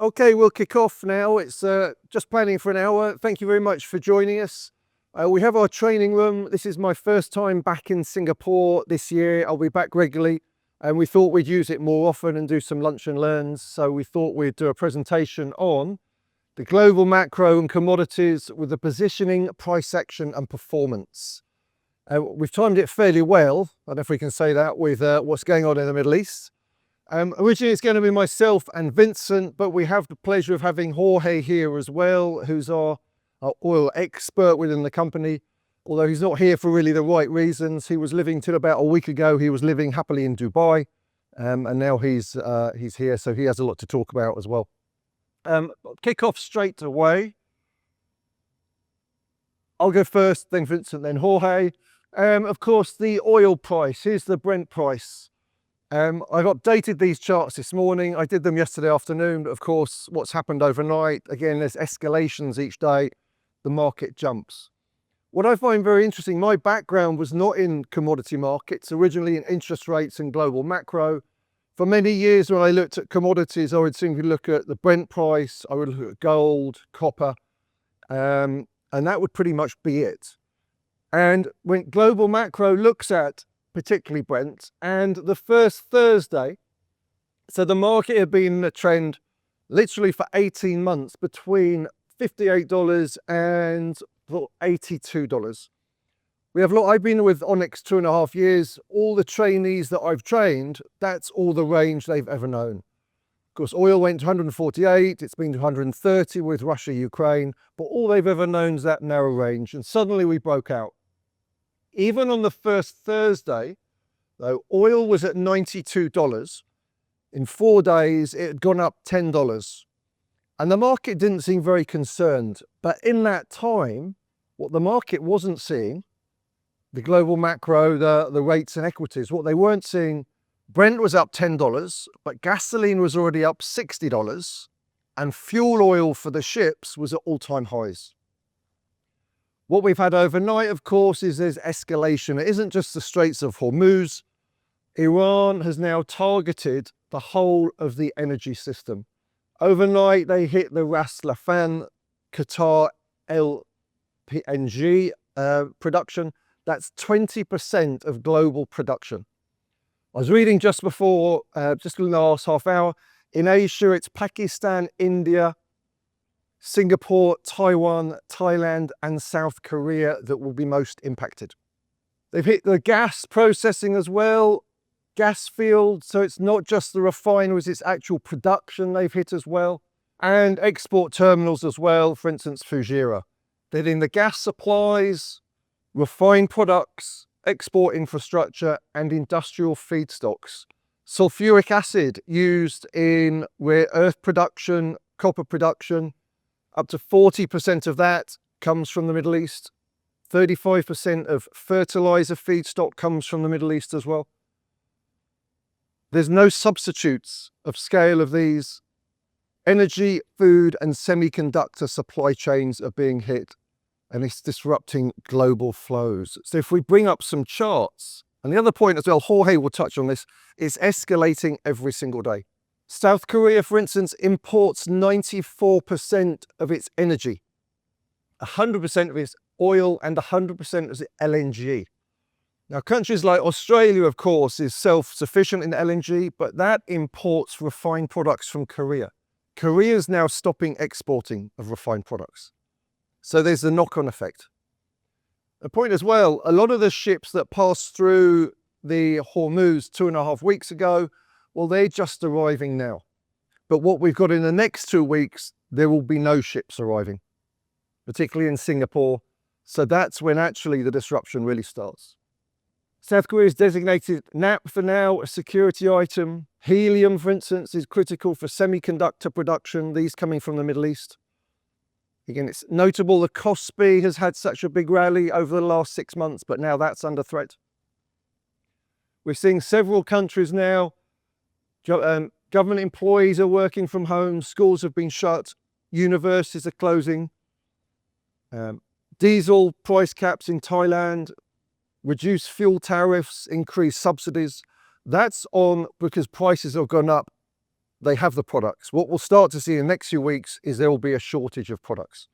Okay, we'll kick off now. It's just planning for an hour. Thank you very much for joining us. We have our training room. This is my first time back in Singapore this year. I'll be back regularly, and we thought we'd use it more often and do some lunch and learns. So we thought we'd do a presentation on the global macro and commodities with the positioning, price action and performance. We've timed it fairly well, I don't know if we can say that, with what's going on in the Middle East. Originally it's going to be myself and Vincent, but we have the pleasure of having Jorge here as well, who's our oil expert within the company. Although he's not here for really the right reasons. He was living till about a week ago, he was living happily in Dubai, and now he's here, so he has a lot to talk about as well. Kick off straight away. I'll go first, then Vincent, then Jorge. Of course, the oil price. Here's the Brent price. I've updated these charts this morning. I did them yesterday afternoon. But of course, what's happened overnight, again, there's escalations each day. The market jumps. What I find very interesting, my background was not in commodity markets, originally in interest rates and global macro. For many years, when I looked at commodities, I would simply look at the Brent price, I would look at gold, copper, and that would pretty much be it. And when global macro looks at particularly Brent, and the first Thursday, so the market had been in a trend literally for 18 months between $58 and $82. I've been with Onyx 2.5 years. All the trainees that I've trained, that's all the range they've ever known. Of course, oil went to 148, it's been to 130 with Russia, Ukraine, but all they've ever known is that narrow range, and suddenly we broke out. Even on the first Thursday, though, oil was at $92. In 4 days, it had gone up $10. And the market didn't seem very concerned. But in that time, what the market wasn't seeing, the global macro, the rates and equities, what they weren't seeing, Brent was up $10, but gasoline was already up $60, and fuel oil for the ships was at all-time highs. What we've had overnight, of course, is there's escalation. It isn't just the Straits of Hormuz. Iran has now targeted the whole of the energy system. Overnight, they hit the Ras Laffan Qatar LNG production. That's 20% of global production. I was reading just before, just in the last half hour, in Asia, it's Pakistan, India, Singapore, Taiwan, Thailand, and South Korea that will be most impacted. They've hit the gas processing as well, gas fields, so it's not just the refineries, it's actual production they've hit as well, and export terminals as well, for instance, Fujairah. They're in the gas supplies, refined products, export infrastructure, and industrial feedstocks. Sulfuric acid used in rare earth production, copper production, up to 40% of that comes from the Middle East. 35% of fertilizer feedstock comes from the Middle East as well. There's no substitutes of scale of these. Energy, food, and semiconductor supply chains are being hit, and it's disrupting global flows. So if we bring up some charts, and the other point as well, Jorge will touch on this, is escalating every single day. South Korea, for instance, imports 94% of its energy, 100% of its oil, and 100% of its LNG. Now, countries like Australia, of course, is self-sufficient in LNG, but that imports refined products from Korea. Korea is now stopping exporting of refined products. So there's the knock-on effect. The point as well, a lot of the ships that passed through the Hormuz 2.5 weeks ago, well, they're just arriving now. But what we've got in the next 2 weeks, there will be no ships arriving, particularly in Singapore. So that's when actually the disruption really starts. South Korea has designated NAP for now a security item. Helium, for instance, is critical for semiconductor production, these coming from the Middle East. Again, it's notable the Kospi has had such a big rally over the last 6 months, but now that's under threat. We're seeing several countries now, government employees are working from home, schools have been shut, universities are closing. Diesel price caps in Thailand, reduced fuel tariffs, increased subsidies. That's on because prices have gone up They have the products. What we'll start to see in the next few weeks is there will be a shortage of products.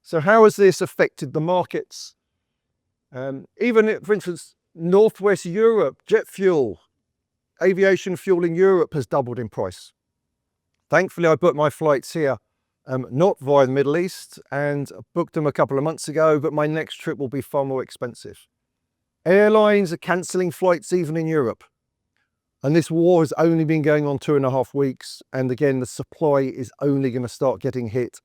So how has this affected the markets? Even, for instance, Northwest Europe, jet fuel, aviation fuel in Europe has doubled in price. Thankfully, I booked my flights here, not via the Middle East, and booked them a couple of months ago, but my next trip will be far more expensive. Airlines are cancelling flights even in Europe. And this war has only been going on 2.5 weeks. And again, the supply is only going to start getting hit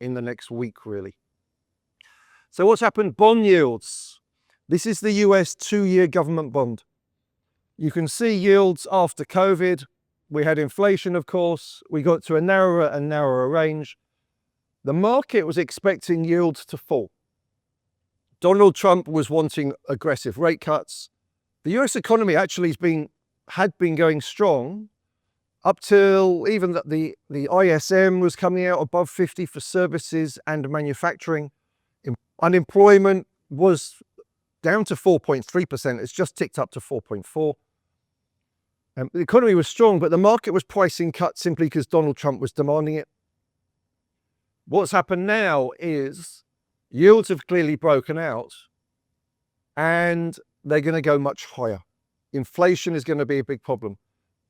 in the next week, really. So what's happened? Bond yields. This is the US 2-year government bond. You can see yields after COVID. We had inflation, of course. We got to a narrower and narrower range. The market was expecting yields to fall. Donald Trump was wanting aggressive rate cuts. The US economy actually had been going strong up till even that the ISM was coming out above 50 for services and manufacturing. Unemployment was down to 4.3%. It's just ticked up to 4.4%. The economy was strong, but the market was pricing cuts simply because Donald Trump was demanding it. What's happened now is yields have clearly broken out and they're going to go much higher. Inflation is going to be a big problem.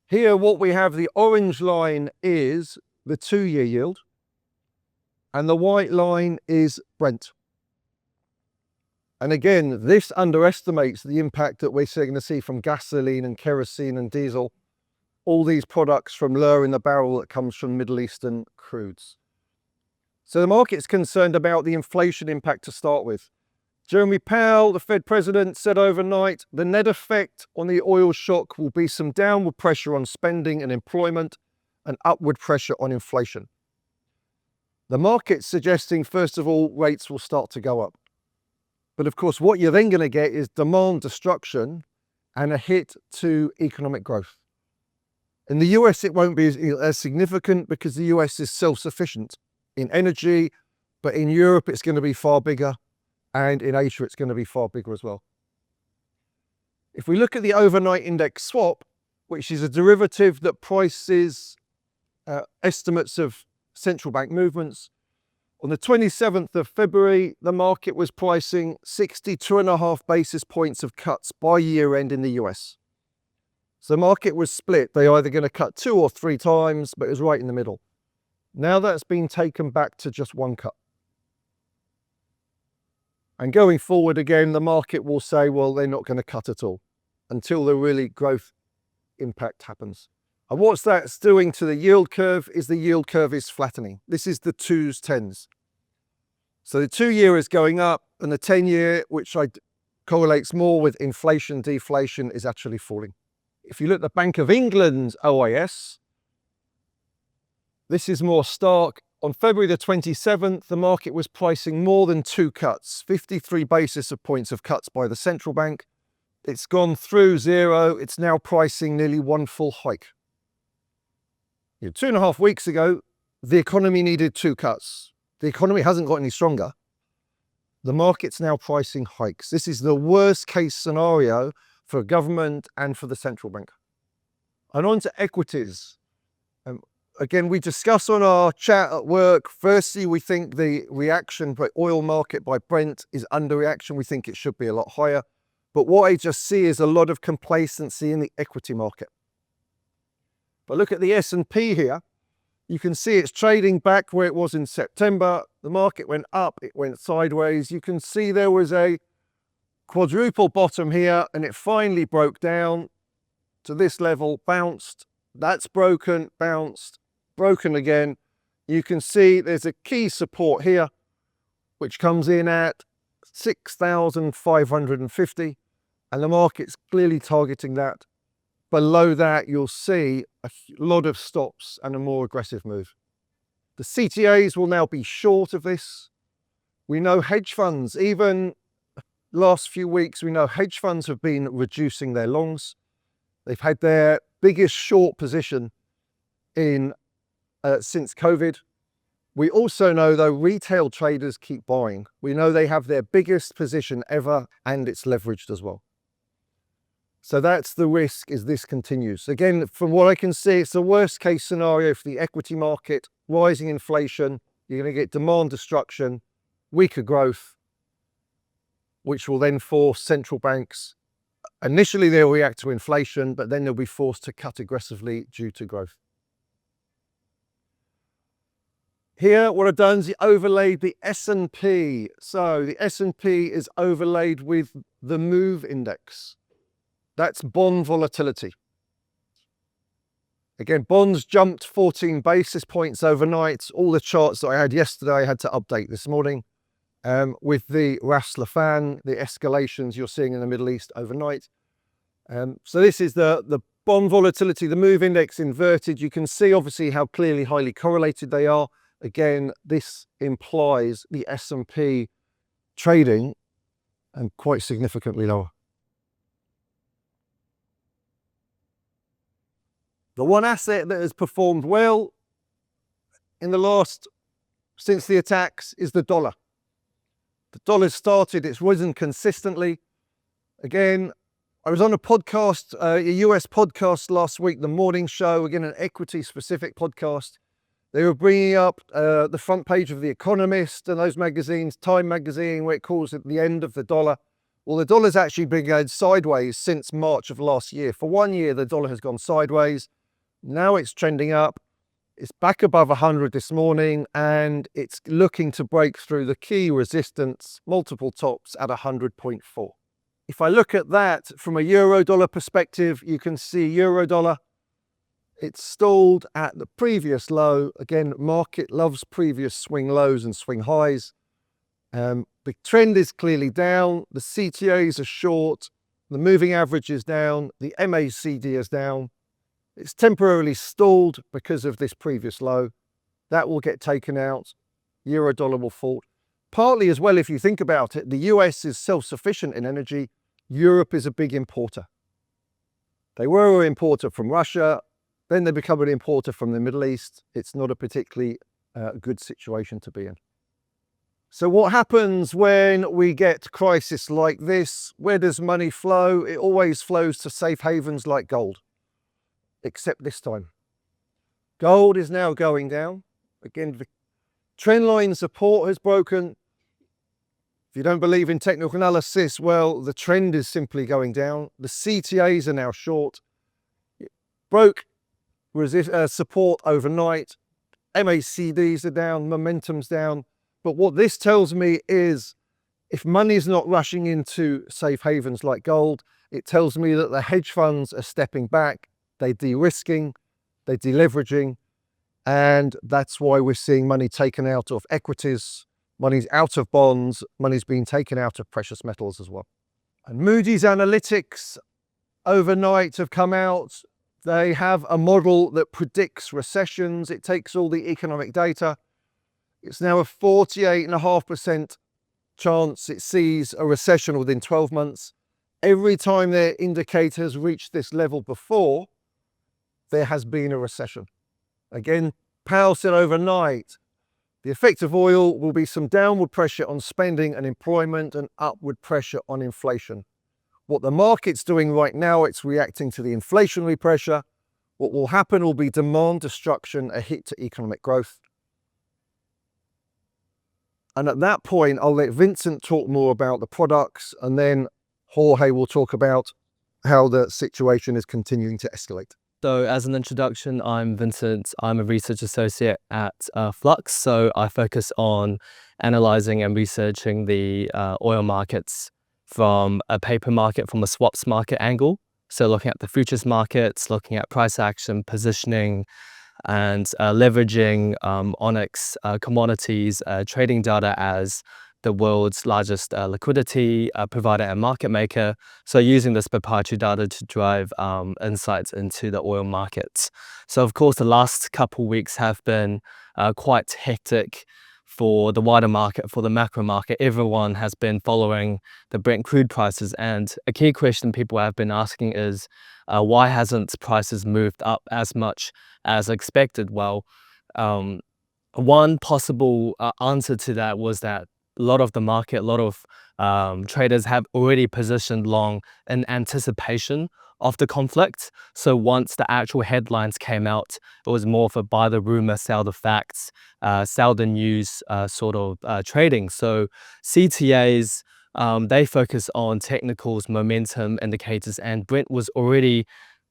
Here, what we have, the orange line is the 2-year yield and the white line is Brent. And again, this underestimates the impact that we're going to see from gasoline and kerosene and diesel, all these products from lowering the barrel that comes from Middle Eastern crudes. So the market's concerned about the inflation impact to start with. Jeremy Powell, the Fed president, said overnight, the net effect on the oil shock will be some downward pressure on spending and employment and upward pressure on inflation. The market's suggesting, first of all, rates will start to go up. But of course, what you're then going to get is demand destruction and a hit to economic growth. In the US, it won't be as significant because the US is self-sufficient in energy, but in Europe, it's going to be far bigger. And in Asia, it's going to be far bigger as well. If we look at the overnight index swap, which is a derivative that prices estimates of central bank movements, on the 27th of February, the market was pricing 62.5 basis points of cuts by year end in the US. So the market was split. They're either going to cut 2 or 3 times, but it was right in the middle. Now that's been taken back to just 1 cut. And going forward again, the market will say, well, they're not going to cut at all until the really growth impact happens. And what's that's doing to the yield curve is the yield curve is flattening. This is the 2s, 10s. So the 2-year is going up and the 10-year, which correlates more with inflation, deflation, is actually falling. If you look at the Bank of England's OIS, this is more stark. On February the 27th, the market was pricing more than 2 cuts, 53 basis points of cuts by the central bank. It's gone through 0. It's now pricing nearly 1 full hike. 2.5 weeks ago, the economy needed 2 cuts. The economy hasn't got any stronger. The market's now pricing hikes. This is the worst case scenario for government and for the central bank. And on to equities. Again, we discuss on our chat at work, firstly, we think the reaction by oil market by Brent is underreaction. We think it should be a lot higher. But what I just see is a lot of complacency in the equity market. But look at the S&P here. You can see it's trading back where it was in September. The market went up, it went sideways. You can see there was a quadruple bottom here and it finally broke down to this level, bounced. That's broken, bounced, broken again. You can see there's a key support here, which comes in at 6,550, and the market's clearly targeting that. Below that, you'll see a lot of stops and a more aggressive move. The CTAs will now be short of this. We know hedge funds, even last few weeks, we know hedge funds have been reducing their longs. They've had their biggest short position in since COVID. We also know, though, retail traders keep buying. We know they have their biggest position ever, and it's leveraged as well. So that's the risk as this continues. Again, from what I can see, it's the worst case scenario for the equity market, rising inflation, you're going to get demand destruction, weaker growth, which will then force central banks. Initially, they'll react to inflation, but then they'll be forced to cut aggressively due to growth. Here, what I've done is overlaid the S&P. So the S&P is overlaid with the MOVE index. That's bond volatility. Again, bonds jumped 14 basis points overnight. All the charts that I had yesterday, I had to update this morning with the Ras Laffan, the escalations you're seeing in the Middle East overnight. So this is the bond volatility, the MOVE index inverted. You can see obviously how clearly highly correlated they are. Again, this implies the S&P trading and quite significantly lower. The one asset that has performed well in since the attacks is the dollar. The dollar's started, it's risen consistently. Again, I was on a podcast, a US podcast last week, the morning show, again, an equity specific podcast. They were bringing up the front page of The Economist and those magazines, Time magazine, where it calls it the end of the dollar. Well, the dollar's actually been going sideways since March of last year. For 1 year, the dollar has gone sideways. Now it's trending up. It's back above 100 this morning, and it's looking to break through the key resistance, multiple tops at 100.4. If I look at that from a euro-dollar perspective, you can see euro-dollar, it's stalled at the previous low. Again, market loves previous swing lows and swing highs. The trend is clearly down. The CTAs are short. The moving average is down. The MACD is down. It's temporarily stalled because of this previous low. That will get taken out. Euro-dollar will fall. Partly as well, if you think about it, the US is self-sufficient in energy. Europe is a big importer. They were an importer from Russia. Then they become an importer from the Middle East. It's not a particularly good situation to be in. So what happens when we get crisis like this? Where does money flow? It always flows to safe havens like gold, except this time. Gold is now going down. Again, the trend line support has broken. If you don't believe in technical analysis, well, the trend is simply going down. The CTAs are now short. It broke support overnight. MACDs are down, momentum's down. But what this tells me is if money is not rushing into safe havens like gold, it tells me that the hedge funds are stepping back, they're de-risking, they're deleveraging, and that's why we're seeing money taken out of equities, money's out of bonds, money's being taken out of precious metals as well. And Moody's Analytics overnight have come out. They have a model that predicts recessions. It takes all the economic data. It's now a 48.5% chance it sees a recession within 12 months. Every time their indicators reached this level before, there has been a recession. Again, Powell said overnight, the effect of oil will be some downward pressure on spending and employment and upward pressure on inflation. What the market's doing right now, it's reacting to the inflationary pressure. What will happen will be demand destruction, a hit to economic growth. And at that point, I'll let Vincent talk more about the products, and then Jorge will talk about how the situation is continuing to escalate. So as an introduction, I'm Vincent. I'm a research associate at Flux. So I focus on analyzing and researching the oil markets from a paper market, from a swaps market angle. So looking at the futures markets, looking at price action, positioning, and leveraging Onyx Commodities trading data as the world's largest liquidity provider and market maker. So using this proprietary data to drive insights into the oil markets. So of course, the last couple of weeks have been quite hectic for the wider market, for the macro market. Everyone has been following the Brent crude prices. And a key question people have been asking is, why hasn't prices moved up as much as expected? Well, one possible answer to that was that lot of the market, a lot of traders have already positioned long in anticipation of the conflict. So once the actual headlines came out, it was more of a buy the rumor, sell the facts, sell the news sort of trading. So CTAs, they focus on technicals, momentum indicators, and Brent was already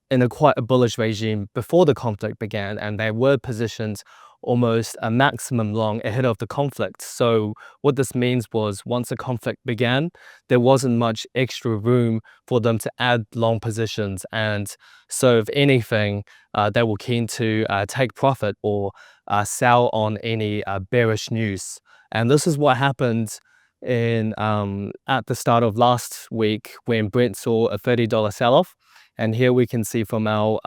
in quite a bullish regime before the conflict began, and they were positioned almost a maximum long ahead of the conflict. So what this means was once the conflict began, there wasn't much extra room for them to add long positions. And so if anything, they were keen to take profit or sell on any bearish news. And this is what happened in at the start of last week when Brent saw a $30 sell-off. And here we can see from our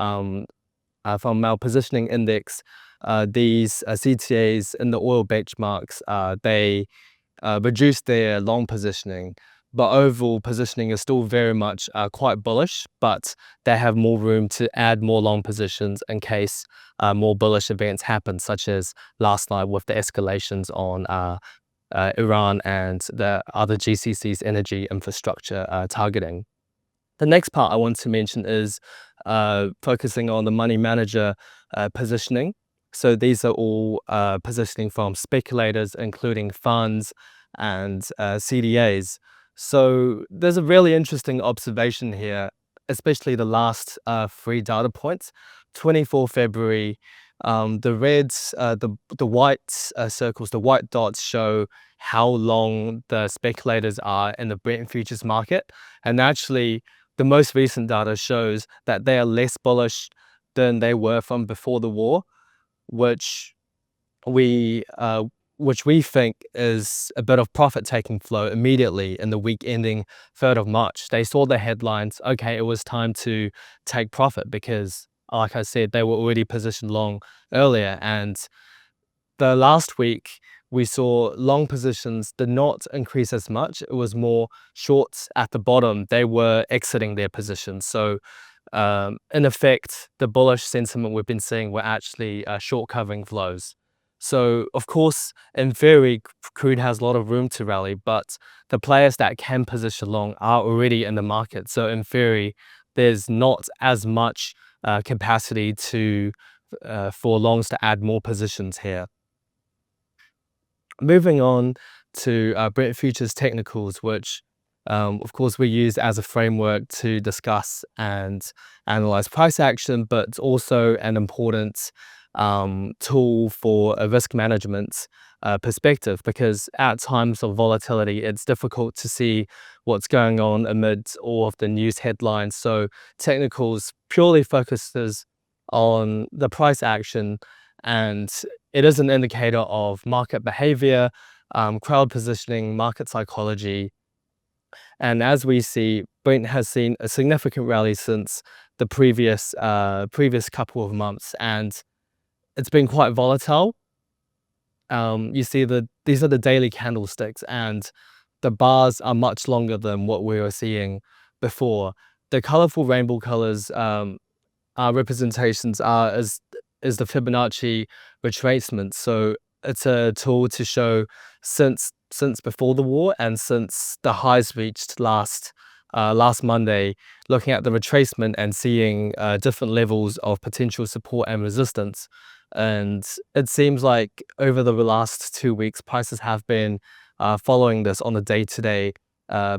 positioning index, these CTAs in the oil benchmarks, they reduced their long positioning, but overall positioning is still very much quite bullish, but they have more room to add more long positions in case more bullish events happen, such as last night with the escalations on Iran and the other GCC's energy infrastructure targeting. The next part I want to mention is focusing on the money manager positioning. So these are all positioning from speculators, including funds and CDAs. So there's a really interesting observation here, especially the last 3 data points. 24 February, the reds, the white circles, the white dots show how long the speculators are in the Brent futures market. And actually, the most recent data shows that they are less bullish than they were from before the war, which we think is a bit of profit-taking flow immediately in the week ending 3rd of March. They saw the headlines, okay, it was time to take profit because, like I said, they were already positioned long earlier. And the last week, we saw long positions did not increase as much. It was more shorts at the bottom. They were exiting their positions. So in effect, the bullish sentiment we've been seeing were actually short covering flows. So of course, in theory, crude has a lot of room to rally, but the players that can position long are already in the market. So in theory, there's not as much capacity to for longs to add more positions here. Moving on to Brent futures technicals, which of course we use as a framework to discuss and analyze price action, but it's also an important tool for a risk management perspective, because at times of volatility, it's difficult to see what's going on amid all of the news headlines. So technicals purely focuses on the price action, and it is an indicator of market behavior, crowd positioning, market psychology. And as we see, Brent has seen a significant rally since the previous couple of months, and it's been quite volatile. You see these are the daily candlesticks, and the bars are much longer than what we were seeing before. The colorful rainbow colors representations are is the Fibonacci retracement. So it's a tool to show since before the war and since the highs reached last Monday, looking at the retracement and seeing different levels of potential support and resistance. And it seems like over the last 2 weeks, prices have been following this on a day-to-day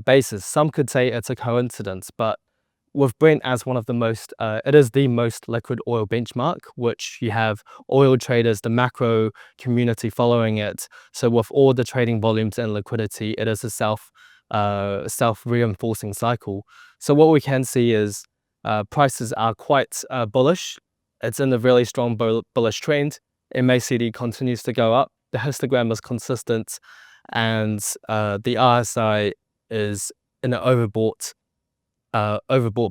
basis. Some could say it's a coincidence, but with Brent as one of the most, it is the most liquid oil benchmark, which you have oil traders, the macro community following it. So with all the trading volumes and liquidity, it is a self-reinforcing cycle. So what we can see is prices are quite bullish. It's in a really strong bullish trend. MACD continues to go up. The histogram is consistent, and the RSI is in an overbought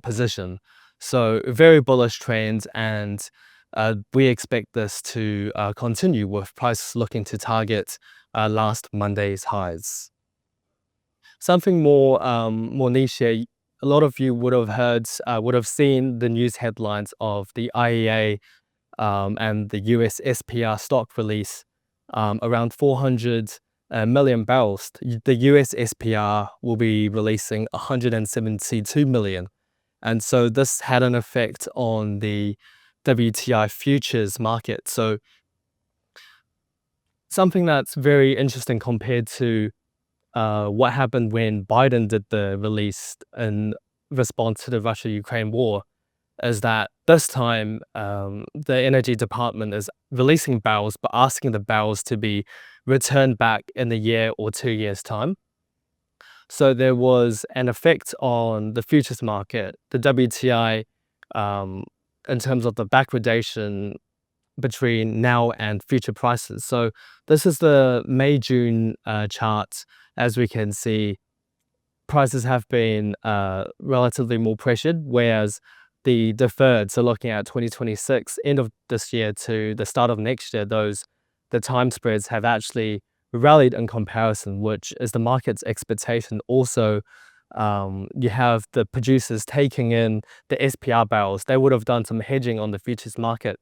position. So very bullish trend, and we expect this to continue with prices looking to target last Monday's highs. Something more niche here. A lot of you would have heard, would have seen the news headlines of the IEA and the US SPR stock release. Around 400 million barrels. The US SPR will be releasing 172 million. And so this had an effect on the WTI futures market. So something that's very interesting compared to what happened when Biden did the release in response to the Russia-Ukraine war is that this time the Energy Department is releasing barrels, but asking the barrels to be returned back in a year or 2 years' time. So there was an effect on the futures market, the WTI, in terms of the backwardation between now and future prices. So this is the May-June chart. As we can see, prices have been relatively more pressured, whereas the deferred, so looking at 2026, end of this year to the start of next year, the time spreads have actually rallied in comparison, which is the market's expectation. Also, you have the producers taking in the SPR barrels. They would have done some hedging on the futures market,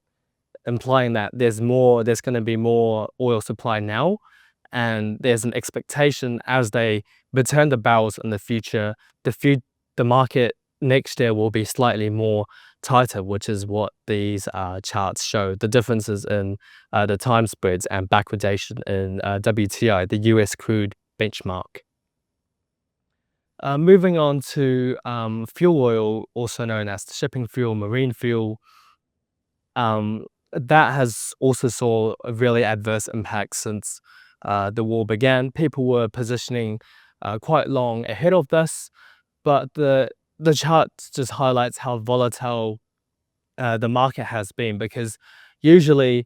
implying that there's going to be more oil supply now, and there's an expectation as they return the barrels in the future, the market next year will be slightly more tighter, which is what these charts show, the differences in the time spreads and backwardation in WTI, the US crude benchmark. Moving on to fuel oil, also known as shipping fuel, marine fuel. That has also saw a really adverse impact since the war began. People were positioning quite long ahead of this, but the chart just highlights how volatile the market has been, because usually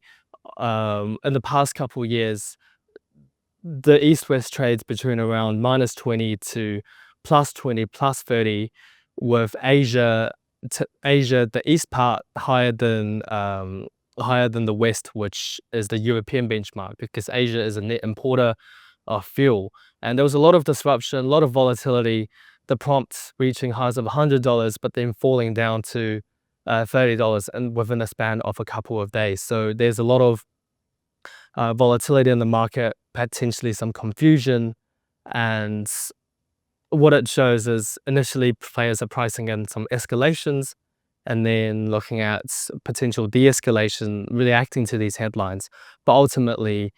in the past couple of years, the east-west trades between around -20 to +20, +30, with Asia, the east part higher than the west, which is the European benchmark, because Asia is a net importer of fuel. And there was a lot of disruption, a lot of volatility, the prompt reaching highs of $100, but then falling down to $30 and within a span of a couple of days. So there's a lot of volatility in the market, potentially some confusion. And what it shows is initially players are pricing in some escalations and then looking at potential de-escalation, reacting to these headlines, but ultimately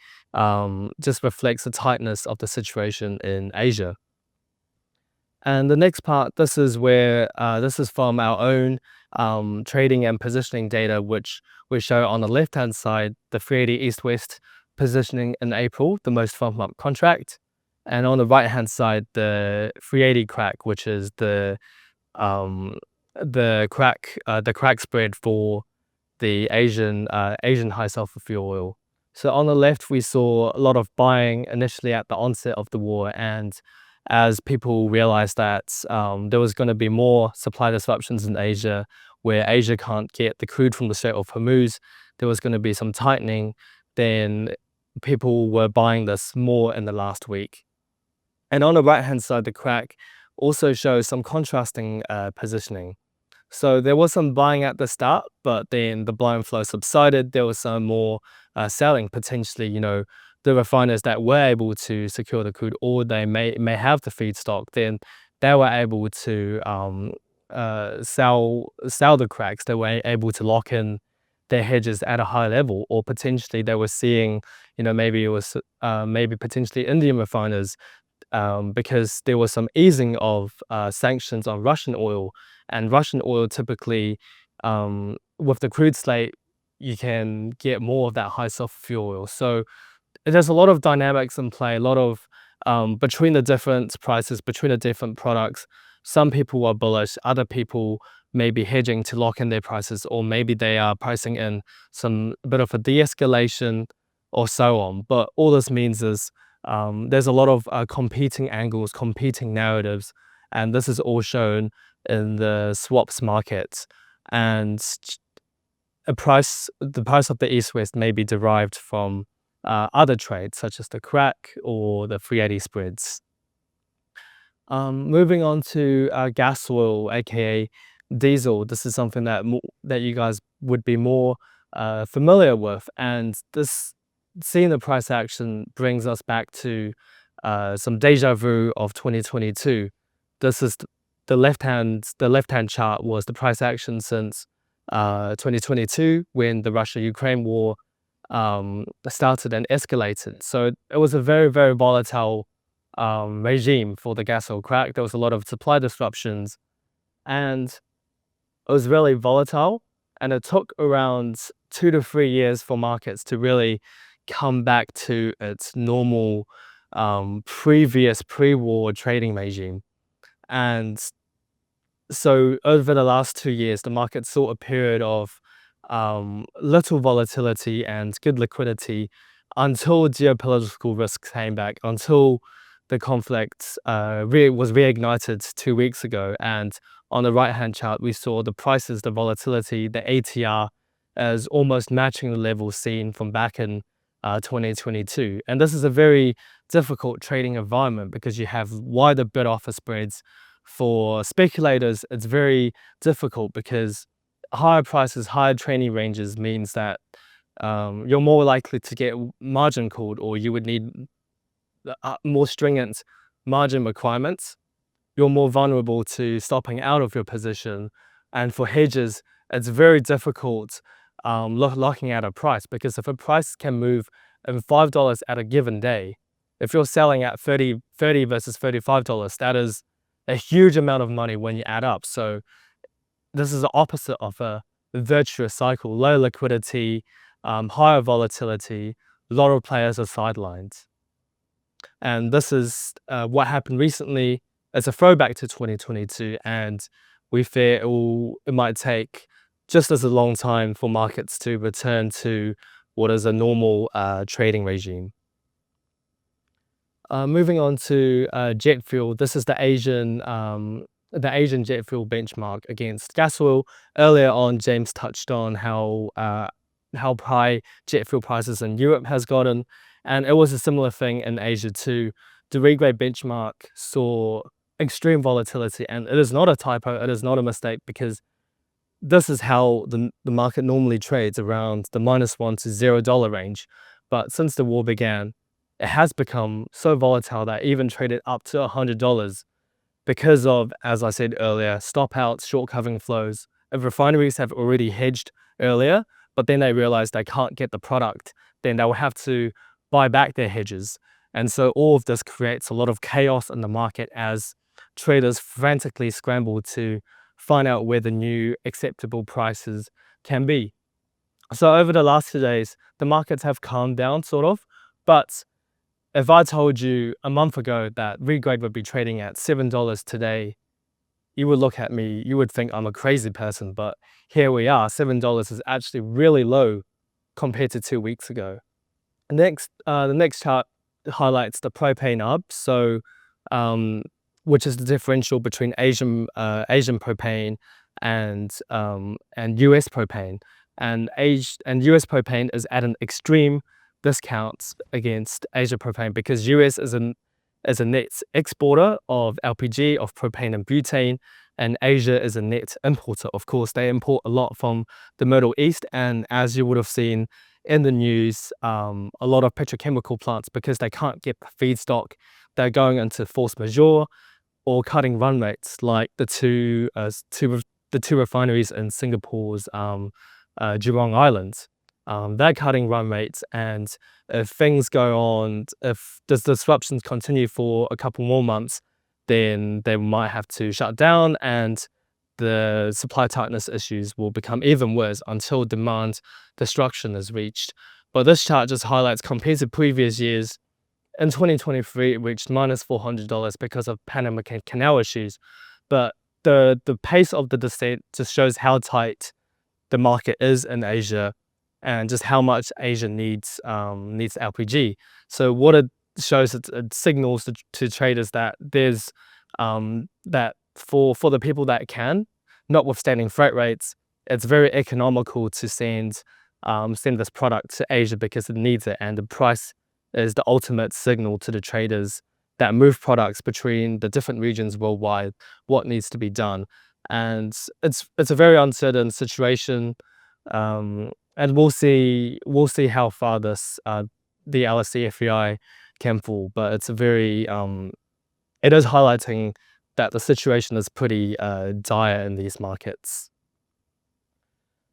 just reflects the tightness of the situation in Asia. And the next part, this is from our own trading and positioning data, which we show on the left-hand side, the 380 East-West positioning in April, the most 12-month contract. And on the right-hand side, the 380 crack, which is the crack spread for the Asian high sulfur fuel oil. So on the left, we saw a lot of buying initially at the onset of the war, and as people realized that there was going to be more supply disruptions in Asia, where Asia can't get the crude from the Strait of Hormuz, there was going to be some tightening, then people were buying this more in the last week. And on the right-hand side, the crack also shows some contrasting positioning. So there was some buying at the start, but then the buy and flow subsided. There was some more selling, potentially, the refiners that were able to secure the crude, or they may have the feedstock, then they were able to sell the cracks. They were able to lock in their hedges at a high level, or potentially they were seeing, maybe it was maybe potentially Indian refiners, because there was some easing of sanctions on Russian oil, and Russian oil typically, with the crude slate, you can get more of that high sulfur fuel oil. So there's a lot of dynamics in play, a lot of between the different prices, between the different products. Some people are bullish, other people may be hedging to lock in their prices, or maybe they are pricing in some bit of a de-escalation or so on. But all this means is there's a lot of competing angles, competing narratives, and this is all shown in the swaps market. And the price of the East-West may be derived from other trades, such as the crack or the 380 spreads. Moving on to gas oil, aka diesel. This is something that you guys would be more familiar with, and this seeing the price action brings us back to some deja vu of 2022. This is the left-hand chart was the price action since 2022 when the Russia-Ukraine war started and escalated. So it was a very, very volatile regime for the gas oil crack. There was a lot of supply disruptions, and it was really volatile. And it took around 2 to 3 years for markets to really come back to its normal previous pre-war trading regime. And so over the last 2 years, the market saw a period of little volatility and good liquidity until geopolitical risks came back, until the conflict was reignited 2 weeks ago. And on the right-hand chart, we saw the prices, the volatility, the ATR as almost matching the levels seen from back in 2022. And this is a very difficult trading environment because you have wider bid-offer spreads. For speculators, it's very difficult because higher prices, higher trading ranges means that you're more likely to get margin called, or you would need more stringent margin requirements. You're more vulnerable to stopping out of your position. And for hedges, it's very difficult locking out a price, because if a price can move in $5 at a given day, if you're selling at 30 versus $35, that is a huge amount of money when you add up. So this is the opposite of a virtuous cycle: low liquidity, higher volatility, a lot of players are sidelined. And this is what happened recently. It's a throwback to 2022, and we fear it might take just as a long time for markets to return to what is a normal trading regime. Moving on to jet fuel, this is the Asian jet fuel benchmark against gas oil. Earlier on, James touched on how high jet fuel prices in Europe has gotten, and it was a similar thing in Asia too. The regrade benchmark saw extreme volatility, and it is not a typo, it is not a mistake, because this is how the market normally trades, around the -1 to $0 range. But since the war began, it has become so volatile that it even traded up to $100 because of, as I said earlier, stop outs, short covering flows. If refineries have already hedged earlier, but then they realize they can't get the product, then they will have to buy back their hedges. And so all of this creates a lot of chaos in the market as traders frantically scramble to find out where the new acceptable prices can be. So over the last 2 days, the markets have calmed down sort of, but if I told you a month ago that regrade would be trading at $7 today, you would look at me, you would think I'm a crazy person, but here we are. $7 is actually really low compared to 2 weeks ago. Next, the next chart highlights the propane hub, so which is the differential between Asian propane and US propane. And US propane is at an extreme discount against Asia propane, because US is a net exporter of LPG, of propane and butane, and Asia is a net importer. Of course, they import a lot from the Middle East, and as you would have seen in the news, a lot of petrochemical plants, because they can't get feedstock, they're going into force majeure or cutting run rates, like the two refineries in Singapore's Jurong Island. They're cutting run rates, and if things go on, if the disruptions continue for a couple more months, then they might have to shut down, and the supply tightness issues will become even worse until demand destruction is reached. But this chart just highlights, compared to previous years, in 2023 it reached -$400 because of Panama Canal issues. But the pace of the descent just shows how tight the market is in Asia, and just how much Asia needs LPG. So what it shows, it signals to traders that there's that for the people that can, notwithstanding freight rates, it's very economical to send this product to Asia because it needs it, and the price is the ultimate signal to the traders that move products between the different regions worldwide what needs to be done. And it's a very uncertain situation, and we'll see how far this the LSE FEI can fall, but it's a very it is highlighting that the situation is pretty dire in these markets.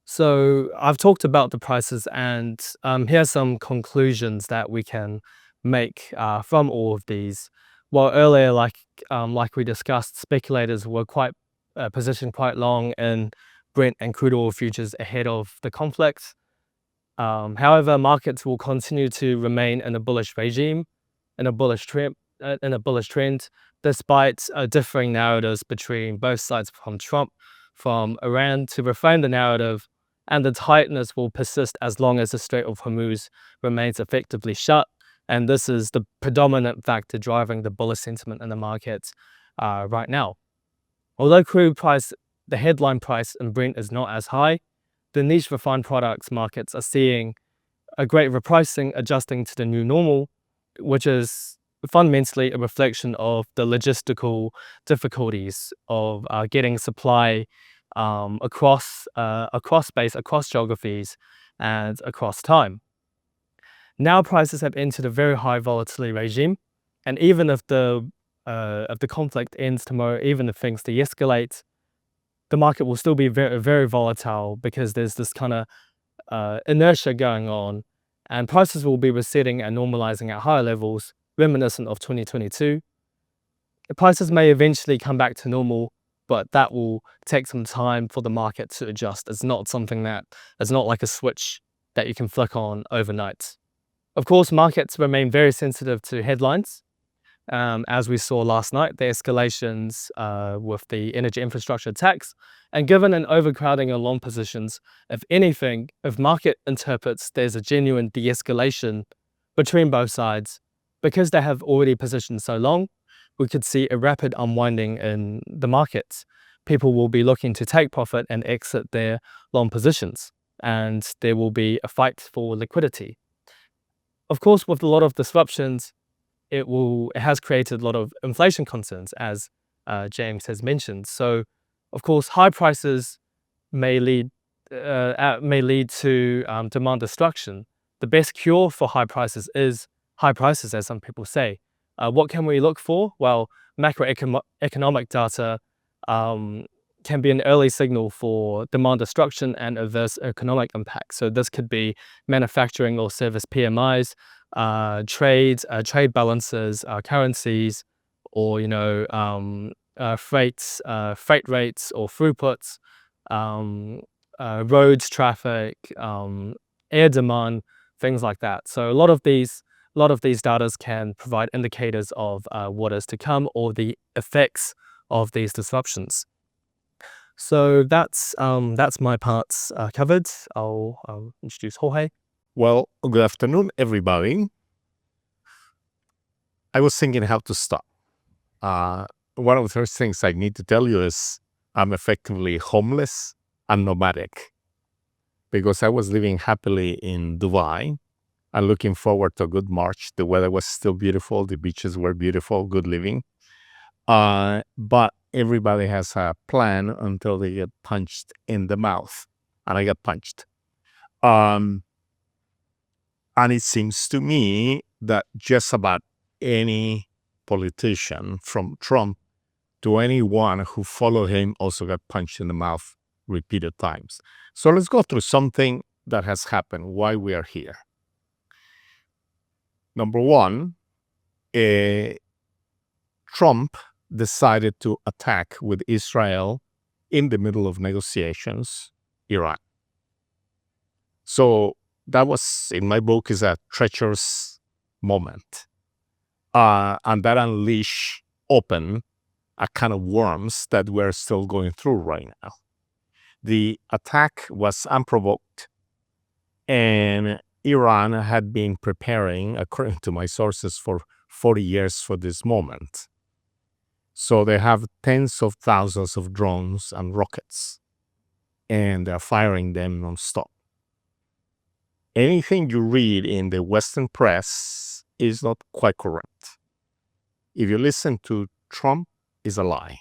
So I've talked about the prices, and here are some conclusions that we can make from all of these. Well, earlier, like we discussed, speculators were quite positioned quite long in Brent and crude oil futures ahead of the conflict. However, markets will continue to remain in a bullish regime, in a bullish trend, despite differing narratives between both sides, from Trump, from Iran, to reframe the narrative. And the tightness will persist as long as the Strait of Hormuz remains effectively shut. And this is the predominant factor driving the bullish sentiment in the markets right now. Although crude price, the headline price in Brent is not as high, the niche refined products markets are seeing a great repricing, adjusting to the new normal, which is fundamentally a reflection of the logistical difficulties of getting supply across space, across geographies, and across time. Now prices have entered a very high volatility regime, and even if the conflict ends tomorrow, even if things de-escalate, the market will still be very, very volatile, because there's this kind of inertia going on, and prices will be resetting and normalizing at higher levels, reminiscent of 2022. The prices may eventually come back to normal, but that will take some time for the market to adjust. It's not like a switch that you can flick on overnight. Of course, markets remain very sensitive to headlines. As we saw last night, the escalations with the energy infrastructure tax, and given an overcrowding of long positions, if market interprets there's a genuine de-escalation between both sides, because they have already positioned so long, we could see a rapid unwinding in the markets. People will be looking to take profit and exit their long positions, and there will be a fight for liquidity. Of course, with a lot of disruptions, it has created a lot of inflation concerns, as James has mentioned. So, of course, high prices may lead to demand destruction. The best cure for high prices is high prices, as some people say. What can we look for? Well, macroeconomic data can be an early signal for demand destruction and adverse economic impact. So this could be manufacturing or service PMIs, trade balances, currencies, or freight rates or throughputs, roads traffic, air demand, things like that. So a lot of these data can provide indicators of what is to come, or the effects of these disruptions. So that's my parts covered. I'll introduce Jorge. Well, good afternoon, everybody. I was thinking how to start. One of the first things I need to tell you is I'm effectively homeless and nomadic, because I was living happily in Dubai and looking forward to a good March. The weather was still beautiful. The beaches were beautiful, good living. But everybody has a plan until they get punched in the mouth. And I got punched. And it seems to me that just about any politician, from Trump to anyone who followed him, also got punched in the mouth repeated times. So let's go through something that has happened, why we are here. Number one, Trump decided to attack with Israel in the middle of negotiations, Iran. So that was, in my book, is a treacherous moment. And that unleashed open a kind of worms that we're still going through right now. The attack was unprovoked, and Iran had been preparing, according to my sources, for 40 years for this moment. So they have tens of thousands of drones and rockets, and they're firing them nonstop. Anything you read in the Western press is not quite correct. If you listen to Trump, it's a lie.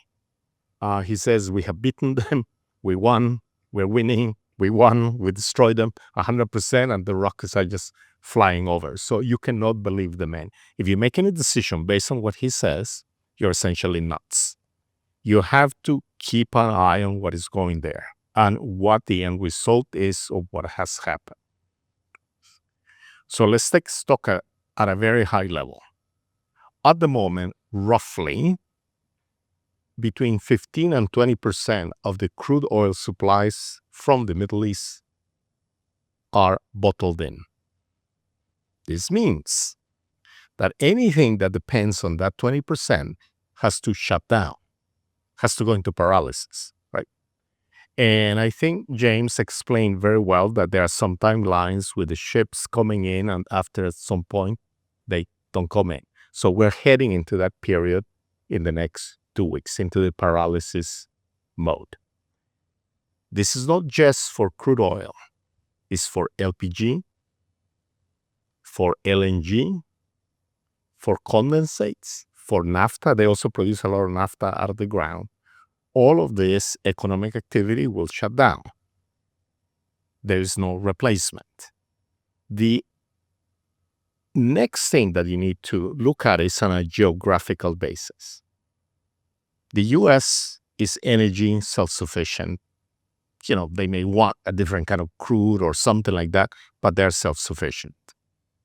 He says, we have beaten them, we won, we're winning, We won, we destroyed them 100%, and the rockets are just flying over. So you cannot believe the man. If you make any decision based on what he says, you're essentially nuts. You have to keep an eye on what is going there and what the end result is of what has happened. So let's take stock at a very high level. At the moment, roughly between 15 and 20% of the crude oil supplies from the Middle East are bottled in. This means that anything that depends on that 20% has to shut down, has to go into paralysis, right? And I think James explained very well that there are some timelines with the ships coming in, and after at some point, they don't come in. So we're heading into that period in the next 2 weeks, into the paralysis mode. This is not just for crude oil. It's for LPG, for LNG, for condensates, for naphtha. They also produce a lot of naphtha out of the ground. All of this economic activity will shut down. There is no replacement. The next thing that you need to look at is on a geographical basis. The U.S. is energy self-sufficient. They may want a different kind of crude or something like that, but they're self-sufficient.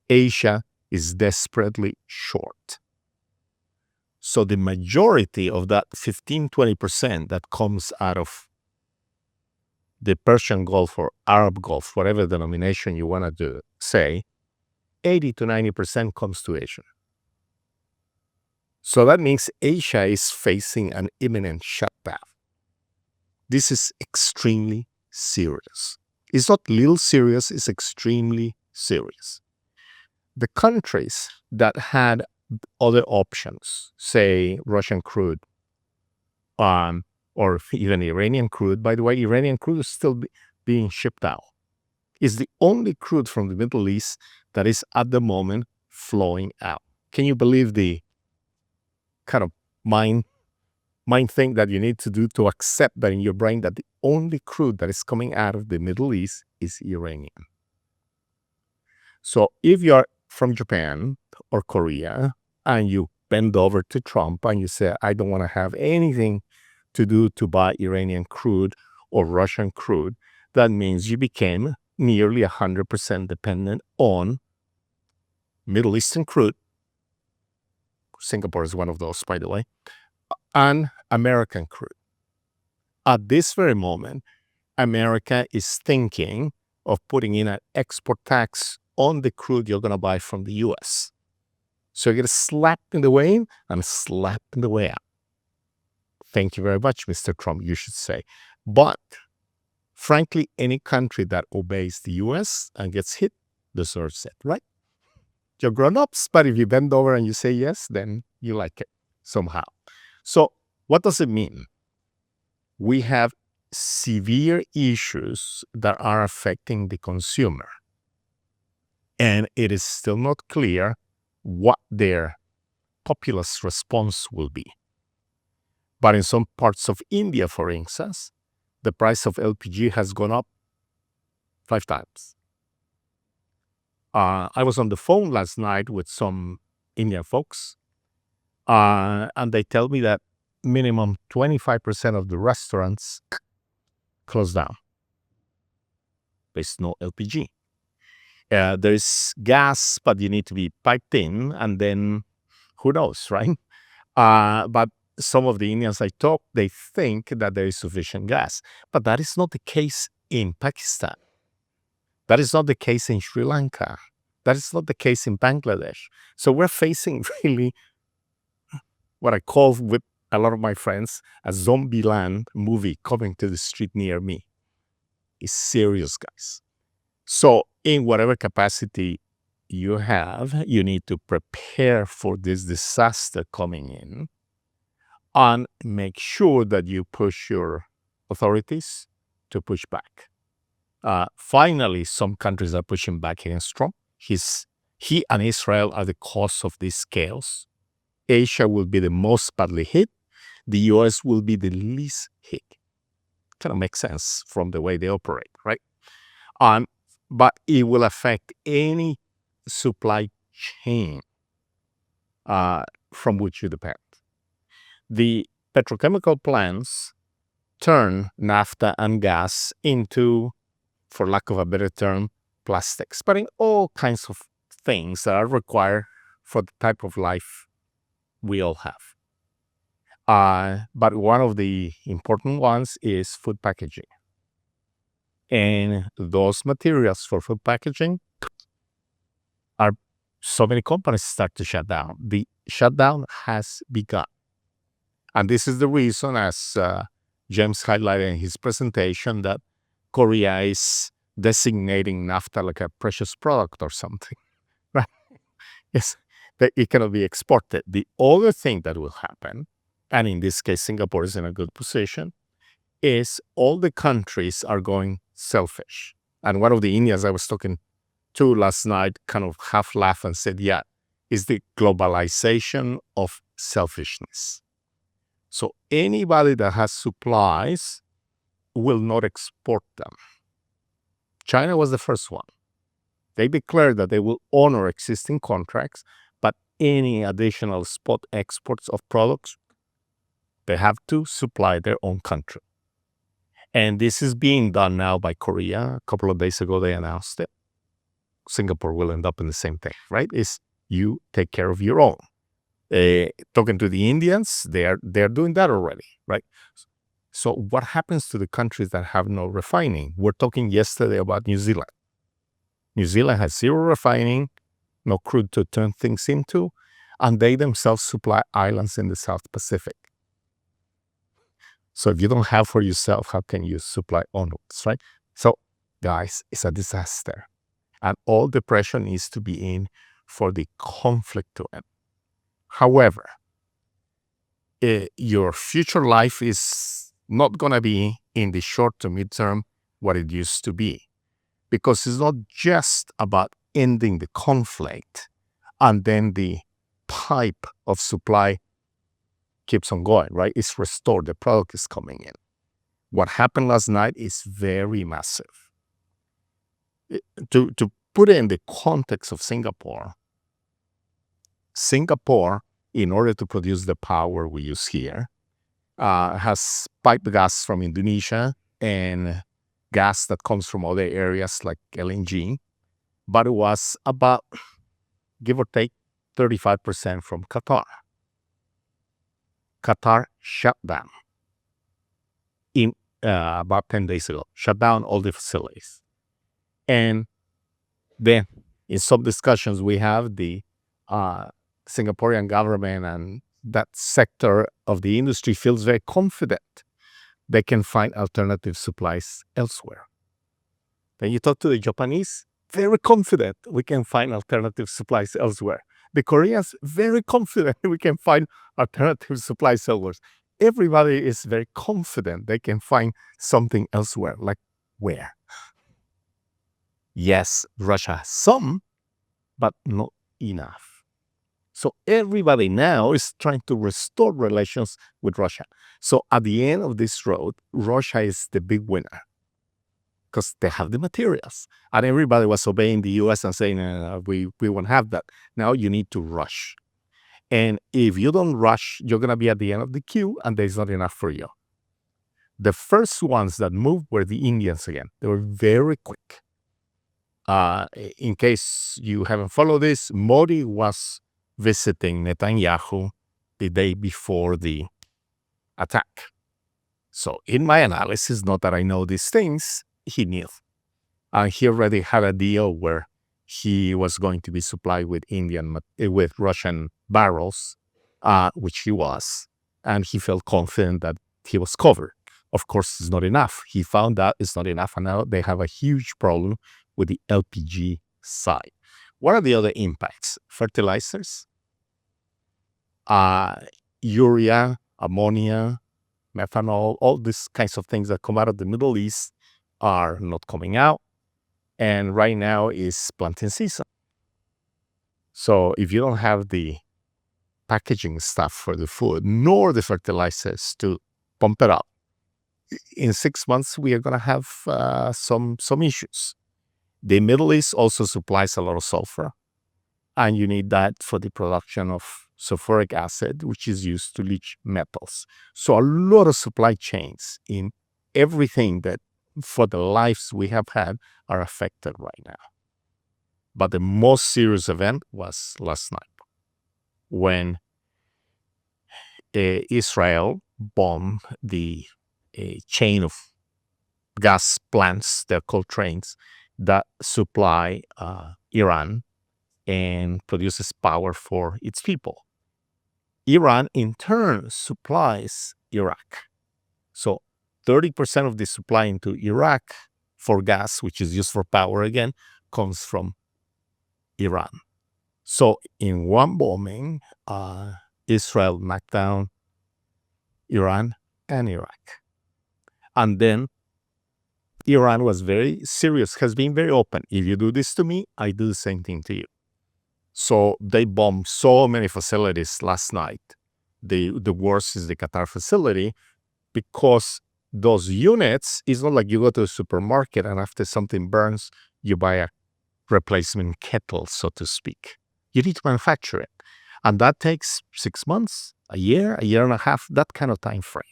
Asia is desperately short. So the majority of that 15-20% that comes out of the Persian Gulf or Arab Gulf, whatever denomination you want to say, 80 to 90% comes to Asia. So that means Asia is facing an imminent shutdown. This is extremely serious. It's not little serious, it's extremely serious. The countries that had other options, say Russian crude, or even Iranian crude. By the way, Iranian crude is still being shipped out. It's the only crude from the Middle East that is at the moment flowing out. Can you believe the kind of mind thing that you need to do to accept that in your brain that the only crude that is coming out of the Middle East is Iranian? So if you're from Japan or Korea and you bend over to Trump and you say, I don't want to have anything to do to buy Iranian crude or Russian crude, that means you became nearly 100% dependent on Middle Eastern crude. Singapore is one of those, by the way, and American crude. At this very moment, America is thinking of putting in an export tax on the crude you're going to buy from the U.S. So you get slapped in the way in and slapped in the way out. Thank you very much, Mr. Trump, you should say. But frankly, any country that obeys the U.S. and gets hit deserves it, right? You're grown-ups, but if you bend over and you say yes, then you like it somehow. So what does it mean? We have severe issues that are affecting the consumer. And it is still not clear what their populist response will be. But in some parts of India, for instance, the price of LPG has gone up 5 times. I was on the phone last night with some Indian folks, and they tell me that minimum 25% of the restaurants closed down. There's no LPG. There is gas, but you need to be piped in, and then who knows, right? But some of the Indians I talk, they think that there is sufficient gas. But that is not the case in Pakistan. That is not the case in Sri Lanka. That is not the case in Bangladesh. So we're facing really what I call with a lot of my friends a zombie land movie coming to the street near me. It's serious, guys. So in whatever capacity you have, you need to prepare for this disaster coming in and make sure that you push your authorities to push back. Finally, some countries are pushing back against Trump. He and Israel are the cause of this chaos. Asia will be the most badly hit. The US will be the least hit. kind of makes sense from the way they operate, right? But it will affect any supply chain from which you depend. The petrochemical plants turn naphtha and gas into, for lack of a better term, plastics, but in all kinds of things that are required for the type of life we all have. But one of the important ones is food packaging. And those materials for food packaging are, so many companies start to shut down. The shutdown has begun. And this is the reason, as James highlighted in his presentation, that Korea is designating naphtha like a precious product or something, right? Yes, that it cannot be exported. The other thing that will happen, and in this case, Singapore is in a good position, is all the countries are going selfish. And one of the Indians I was talking to last night kind of half laughed and said, yeah, it's the globalization of selfishness. So anybody that has supplies will not export them. China was the first one. They declared that they will honor existing contracts, but any additional spot exports of products, they have to supply their own country. And this is being done now by Korea. A couple of days ago, they announced it. Singapore will end up in the same thing, right? Is you take care of your own. Talking to the Indians, they're doing that already, right? So what happens to the countries that have no refining? We're talking yesterday about New Zealand. New Zealand has zero refining, no crude to turn things into, and they themselves supply islands in the South Pacific. So if you don't have for yourself, how can you supply onwards, right? So guys, it's a disaster. And all the pressure needs to be in for the conflict to end. However, your future life is not going to be in the short to midterm what it used to be. Because it's not just about ending the conflict and then the pipe of supply keeps on going, right? It's restored. The product is coming in. What happened last night is very massive. To put it in the context of Singapore, in order to produce the power we use here, has piped gas from Indonesia and gas that comes from other areas like LNG, but it was about, give or take, 35% from Qatar. Qatar shut down in about 10 days ago, shut down all the facilities. And then in some discussions we have, the Singaporean government and that sector of the industry feels very confident they can find alternative supplies elsewhere. Then you talk to the Japanese, very confident we can find alternative supplies elsewhere. The Koreans, very confident we can find alternative supplies elsewhere. Everybody is very confident they can find something elsewhere. Like where? Yes, Russia has some, but not enough. So everybody now is trying to restore relations with Russia. So at the end of this road, Russia is the big winner because they have the materials. And everybody was obeying the US and saying, we won't have that. Now you need to rush. And if you don't rush, you're going to be at the end of the queue and there's not enough for you. The first ones that moved were the Indians again. They were very quick. In case you haven't followed this, Modi was visiting Netanyahu the day before the attack. So in my analysis, not that I know these things, he knew. And he already had a deal where he was going to be supplied with Russian barrels, which he was. And he felt confident that he was covered. Of course, it's not enough. He found out it's not enough. And now they have a huge problem with the LPG side. What are the other impacts? Fertilizers, urea, ammonia, methanol, all these kinds of things that come out of the Middle East are not coming out. And right now is planting season. So if you don't have the packaging stuff for the food, nor the fertilizers to pump it up, in 6 months, we are going to have some issues. The Middle East also supplies a lot of sulfur, and you need that for the production of sulfuric acid, which is used to leach metals. So a lot of supply chains in everything that for the lives we have had are affected right now. But the most serious event was last night when Israel bombed the chain of gas plants, they're called trains, that supply Iran and produces power for its people. Iran, in turn, supplies Iraq. So 30% of the supply into Iraq for gas, which is used for power again, comes from Iran. So in one bombing, Israel knocked down Iran and Iraq. And then Iran was very serious, has been very open. If you do this to me, I do the same thing to you. So they bombed so many facilities last night. The worst is the Qatar facility, because those units, it's not like you go to a supermarket and after something burns, you buy a replacement kettle, so to speak. You need to manufacture it. And that takes 6 months, a year and a half, that kind of time frame.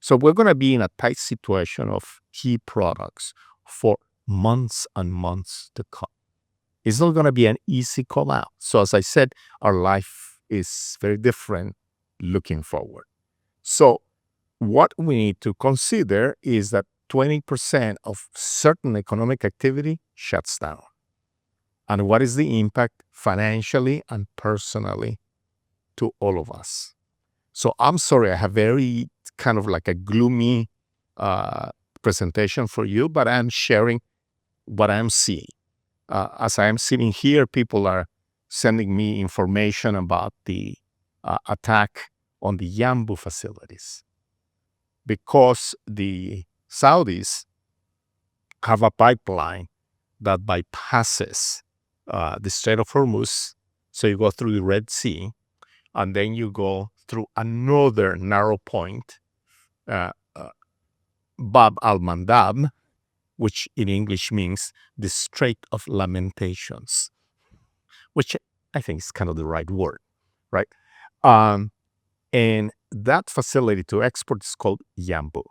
So we're going to be in a tight situation of key products for months and months to come. It's not going to be an easy call out. So as I said, our life is very different looking forward. So what we need to consider is that 20% of certain economic activity shuts down. And what is the impact financially and personally to all of us? So I'm sorry, I have very kind of like a gloomy presentation for you, but I'm sharing what I'm seeing. As I am sitting here, people are sending me information about the attack on the Yanbu facilities, because the Saudis have a pipeline that bypasses the Strait of Hormuz. So you go through the Red Sea, and then you go through another narrow point, Bab al-Mandab, which in English means the Strait of Lamentations, which I think is kind of the right word, right? And that facility to export is called Yanbu.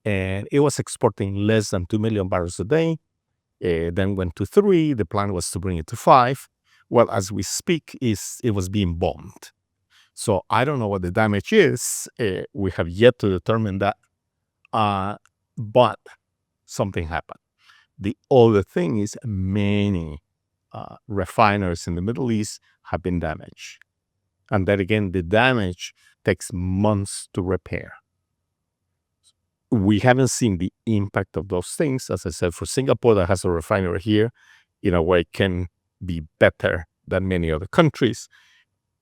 And it was exporting less than 2 million barrels a day, then went to 3. The plan was to bring it to 5. Well, as we speak, it was being bombed. So I don't know what the damage is. We have yet to determine that. But something happened. The other thing is many refiners in the Middle East have been damaged. And then again, the damage takes months to repair. We haven't seen the impact of those things. As I said, for Singapore that has a refinery here, in a way can be better than many other countries.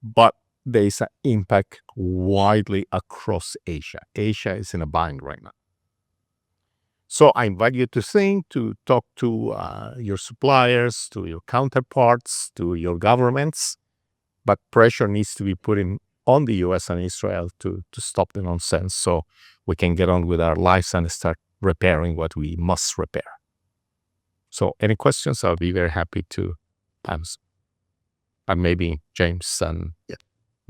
But there is an impact widely across Asia. Asia is in a bind right now. So I invite you to think, to talk to your suppliers, to your counterparts, to your governments. But pressure needs to be put in on the U.S. and Israel to stop the nonsense, so we can get on with our lives and start repairing what we must repair. So any questions, I'll be very happy to answer. And maybe James and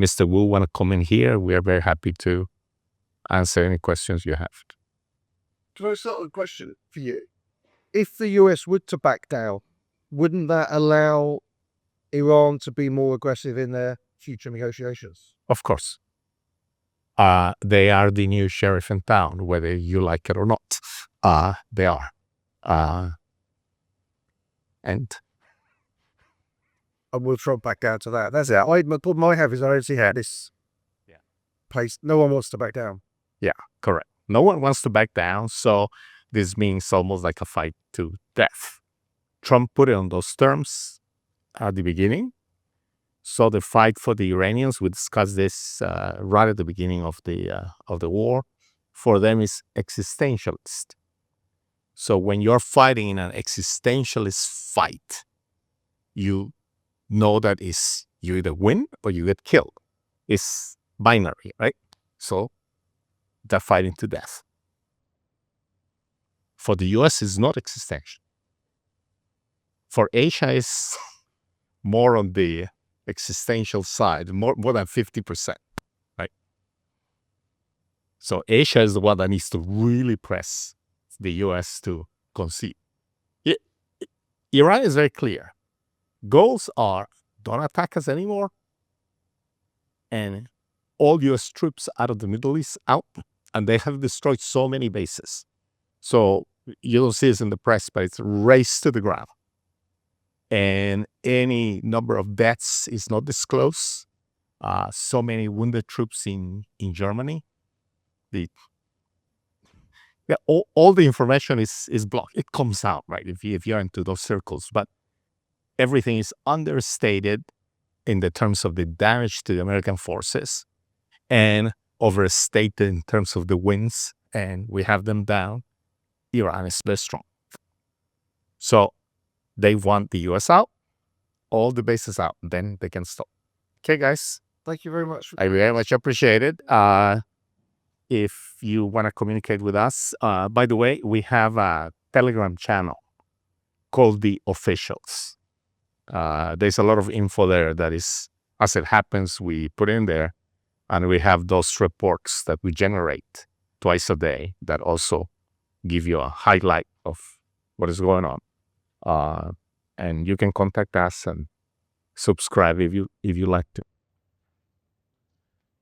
Mr. Wu want to come in here. We are very happy to answer any questions you have. Can I start with a question for you? If the US were to back down, wouldn't that allow Iran to be more aggressive in their future negotiations? Of course. They are the new sheriff in town, whether you like it or not. They are. And we'll try back down to that. That's it. The problem I have is I don't see how this place, no one wants to back down. Yeah, correct. No one wants to back down, so this means almost like a fight to death. Trump put it on those terms at the beginning. So the fight for the Iranians, we discussed this right at the beginning of the war, for them is existentialist. So when you're fighting in an existentialist fight, you know that is you either win or you get killed. It's binary, right? So they're fighting to death. For the US, it's not existential. For Asia, it's more on the existential side, more than 50%, right? So Asia is the one that needs to really press the US to concede. Iran is very clear. Goals are, don't attack us anymore, and all US troops out of the Middle East out, and they have destroyed so many bases. So you don't see this in the press, but it's race to the ground. And any number of deaths is not disclosed. So many wounded troops in Germany. All the information is blocked. It comes out, right, if you're into those circles. But everything is understated in the terms of the damage to the American forces and overstated in terms of the wins. And we have them down. Iran is very strong. So they want the US out, all the bases out, then they can stop. Okay, guys. Thank you very much. I very much appreciate it. If you want to communicate with us, by the way, we have a Telegram channel called The Officials. There's a lot of info there that is, as it happens, we put in there, and we have those reports that we generate twice a day that also give you a highlight of what is going on. And you can contact us and subscribe if you like to.